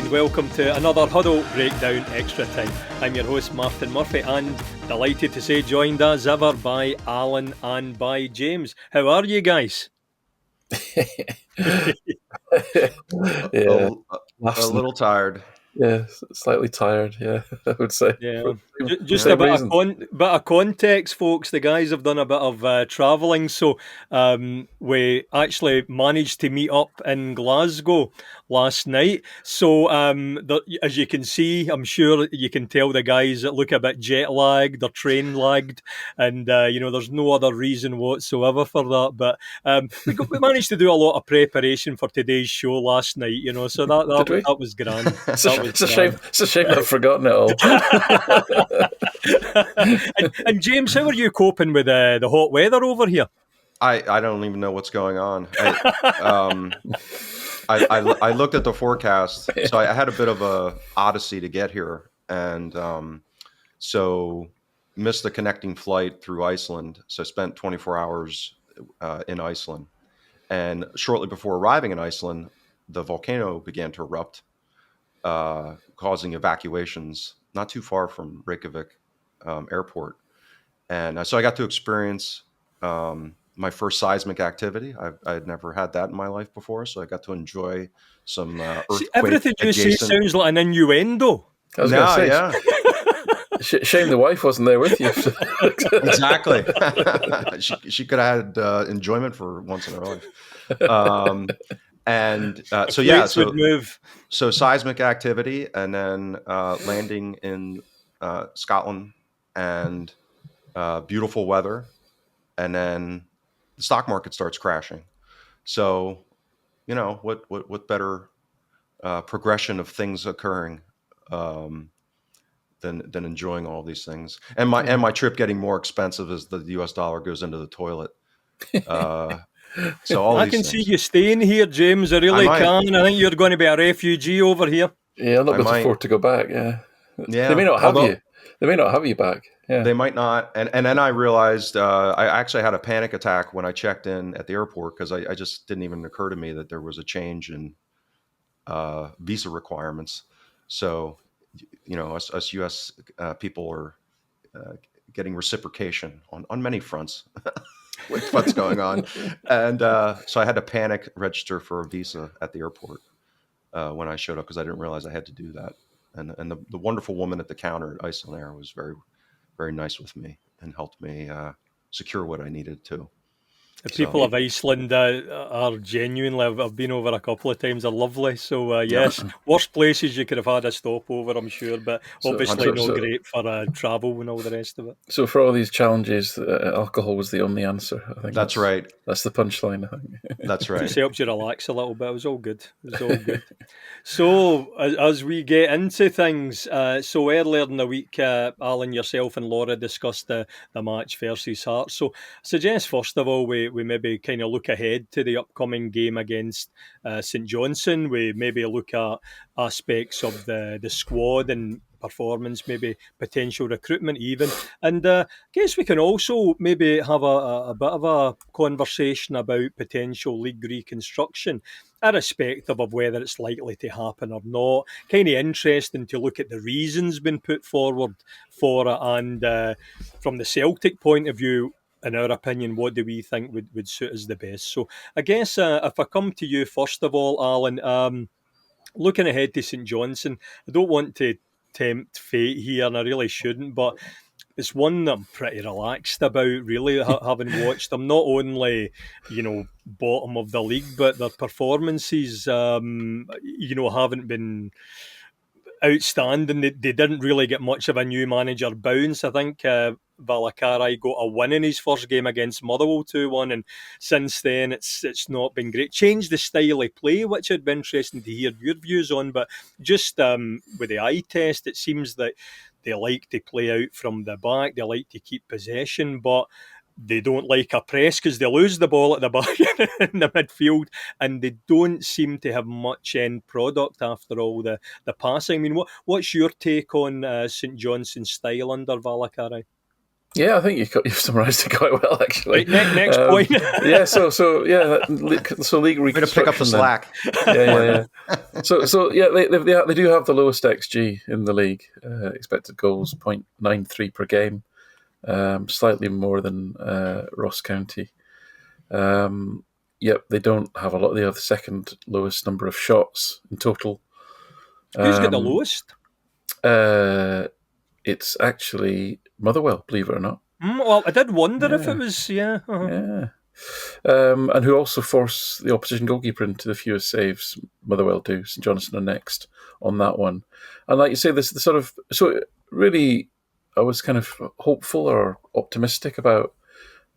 and welcome to another Huddle Breakdown Extra Time. I'm your host Martin Murphy and delighted to say joined as ever by Alan and by James. How are you guys? Yeah. A little tired. Yeah, slightly tired, yeah, I would say. Yeah. Just Same a bit reason. bit of context, folks. The guys have done a bit of travelling, so we actually managed to meet up in Glasgow last night. So as you can see, I'm sure you can tell the guys that look a bit jet lagged or train lagged, and there's no other reason whatsoever for that. But we managed to do a lot of preparation for today's show last night. So Did we? that was grand. It's a shame. It's a shame I've forgotten it all. and James, how are you coping with the hot weather over here? I don't even know what's going on. I looked at the forecast, so I had a bit of a odyssey to get here, and so missed the connecting flight through Iceland. So I spent 24 hours in Iceland, and shortly before arriving in Iceland, the volcano began to erupt, causing evacuations not too far from Reykjavik airport. And so I got to experience my first seismic activity. I had never had that in my life before, so I got to enjoy some earthquake everything you say sounds like an innuendo. I was going to say, yeah. Shame the wife wasn't there with you. Exactly. she could have had enjoyment for once in her life. So seismic activity, and then landing in Scotland, and beautiful weather, and then the stock market starts crashing. So, what better progression of things occurring than enjoying all these things, and my trip getting more expensive as the U.S. dollar goes into the toilet. So all I these can things. see you staying here, James. I really can. I think you're going to be a refugee over here. Yeah, I'm not going to afford to go back. Yeah. Yeah, they may not have you. They may not have you back. Yeah. They might not. And then I realized I actually had a panic attack when I checked in at the airport, because I just didn't even occur to me that there was a change in visa requirements. So, us U.S. People are getting reciprocation on many fronts with what's going on. And so I had to panic register for a visa at the airport when I showed up, because I didn't realize I had to do that. And the wonderful woman at the counter at Iceland Air was very, very nice with me and helped me secure what I needed to. The people of Iceland are genuinely, I've been over a couple of times, are lovely. So, yes, worst places you could have had a stopover, I'm sure, but obviously not great for travel and all the rest of it. So for all these challenges, alcohol was the only answer, I think. That's right. That's the punchline, I think. That's right. Just helps you relax a little bit. It was all good. So, as we get into things, so earlier in the week, Alan, yourself and Laura discussed the match versus Hearts. So, I suggest, first of all, we maybe kind of look ahead to the upcoming game against St Johnstone. We maybe look at aspects of the squad and performance, maybe potential recruitment even. And I guess we can also maybe have a bit of a conversation about potential league reconstruction, irrespective of whether it's likely to happen or not. Kind of interesting to look at the reasons been put forward for it, and from the Celtic point of view, in our opinion, what do we think would suit us the best? So I guess if I come to you first of all, Alan, looking ahead to St Johnstone, I don't want to tempt fate here, and I really shouldn't, but it's one that I'm pretty relaxed about, really, having watched them. Not only, bottom of the league, but their performances, haven't been outstanding. They didn't really get much of a new manager bounce. I think Valakarai got a win in his first game against Motherwell 2-1, and since then it's not been great. Changed the style of play, which would be interesting to hear your views on, but just with the eye test, it seems that they like to play out from the back, they like to keep possession, but they don't like a press because they lose the ball at the back in the midfield, and they don't seem to have much end product after all the passing. I mean, what's your take on St Johnstone's style under Valakarai? Yeah, I think you've summarised it quite well, actually. Right, next point. Yeah, so league reconstruction. Way to pick up the slack. Yeah. So yeah, they do have the lowest XG in the league. Expected goals 0.93 per game, slightly more than Ross County. Yep, they don't have a lot. They have the second lowest number of shots in total. Who's got the lowest? It's actually Motherwell, believe it or not. Well, I did wonder if it was, Yeah. And who also force the opposition goalkeeper into the fewest saves. Motherwell do. St Johnstone are next on that one. And like you say, this the sort of... So really, I was kind of hopeful or optimistic about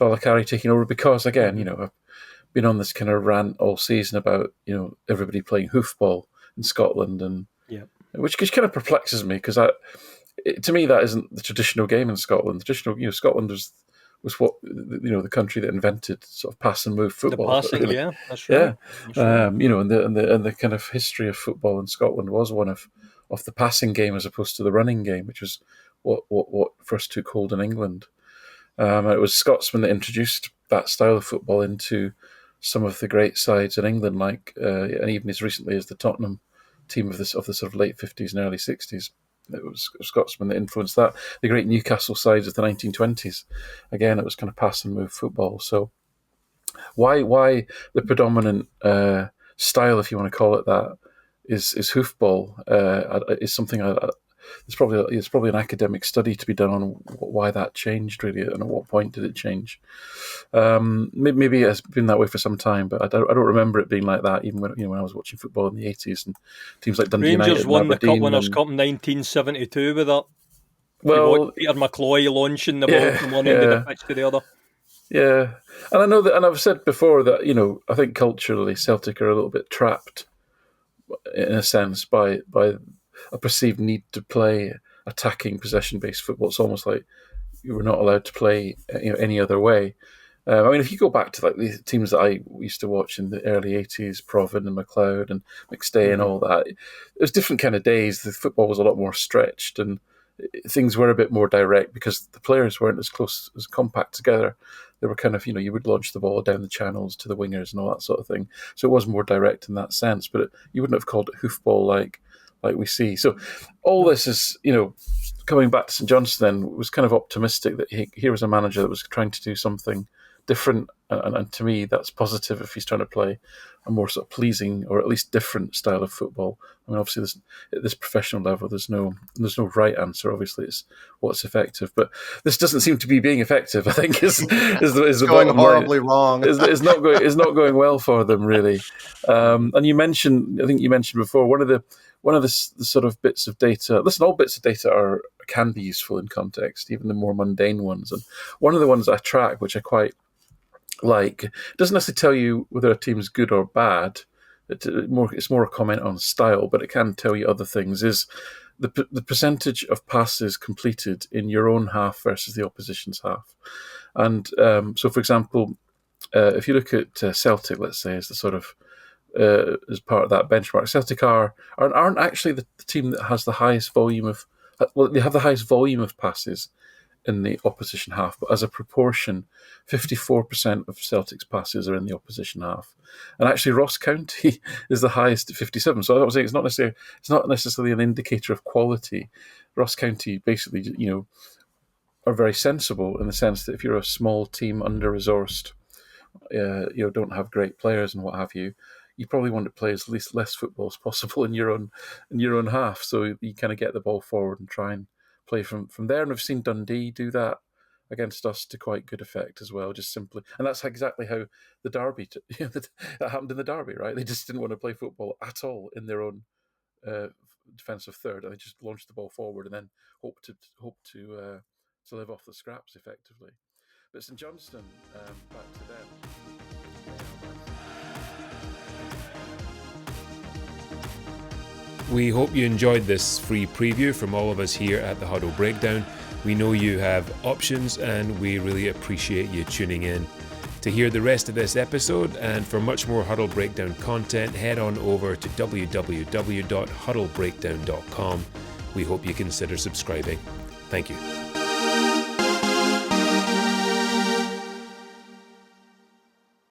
Valakari taking over because, again, I've been on this kind of rant all season about, everybody playing hoofball in Scotland, and which kind of perplexes me because to me that isn't the traditional game in Scotland. The traditional, Scotland was what the country that invented sort of pass and move football. The passing, really. That's right. Yeah, and the kind of history of football in Scotland was one of the passing game as opposed to the running game, which was what first took hold in England. It was Scotsmen that introduced that style of football into some of the great sides in England, and even as recently as the Tottenham team of the sort of late 50s and early 60s. It was Scotsmen that influenced that. The great Newcastle sides of the 1920s. Again, it was kind of pass and move football. So why the predominant style, if you want to call it that, is hoofball is something it's probably an academic study to be done on why that changed really, and at what point did it change. Maybe it's been that way for some time, but I don't remember it being like that. Even when I was watching football in the 80s, and teams like Dundee Rangers United, won the Cup Winners' Cup in 1972 with that. Well, Peter McCloy launching the ball from one end of the pitch to the other. Yeah, and I know that, and I've said before that I think culturally Celtic are a little bit trapped in a sense by a perceived need to play attacking possession-based football. It's almost like you were not allowed to play any other way. If you go back to the teams that I used to watch in the early 80s, Provan and McLeod and McStay and all that, it was different kind of days. The football was a lot more stretched and things were a bit more direct because the players weren't as close, as compact together. They were kind of, you would launch the ball down the channels to the wingers and all that sort of thing. So it was more direct in that sense, but you wouldn't have called it hoofball like we see. So all this is, coming back to St Johnstone, then was kind of optimistic that here was a manager that was trying to do something different, and to me that's positive if he's trying to play a more sort of pleasing or at least different style of football. Obviously at this professional level there's no right answer. Obviously it's what's effective, but this doesn't seem to be being effective. I think is the going horribly wrong. It's not going well for them really. And I think you mentioned before one of the sort of bits of data. Listen, all bits of data can be useful in context, even the more mundane ones. And one of the ones I track, which I quite like, doesn't necessarily tell you whether a team is good or bad. It's more a comment on style, but it can tell you other things. Is the percentage of passes completed in your own half versus the opposition's half? And so, for example, if you look at Celtic, let's say, as the sort of as part of that benchmark, Celtic aren't actually the team that has the highest volume of. Well, they have the highest volume of passes in the opposition half, but as a proportion, 54% of Celtic's passes are in the opposition half, and actually Ross County is the highest at 57%. So I would say it's not necessarily an indicator of quality. Ross County basically, are very sensible in the sense that if you're a small team, under-resourced, don't have great players and what have you, you probably want to play as least less football as possible in your own half, so you kind of get the ball forward and try and play from there. And we've seen Dundee do that against us to quite good effect as well, just simply. And that's exactly how the derby that happened in the derby, right? They just didn't want to play football at all in their own defensive third, and they just launched the ball forward and then hope to live off the scraps effectively. But St Johnstone, back to them. We hope you enjoyed this free preview from all of us here at the Huddle Breakdown. We know you have options and we really appreciate you tuning in. To hear the rest of this episode and for much more Huddle Breakdown content, head on over to www.huddlebreakdown.com. We hope you consider subscribing. Thank you.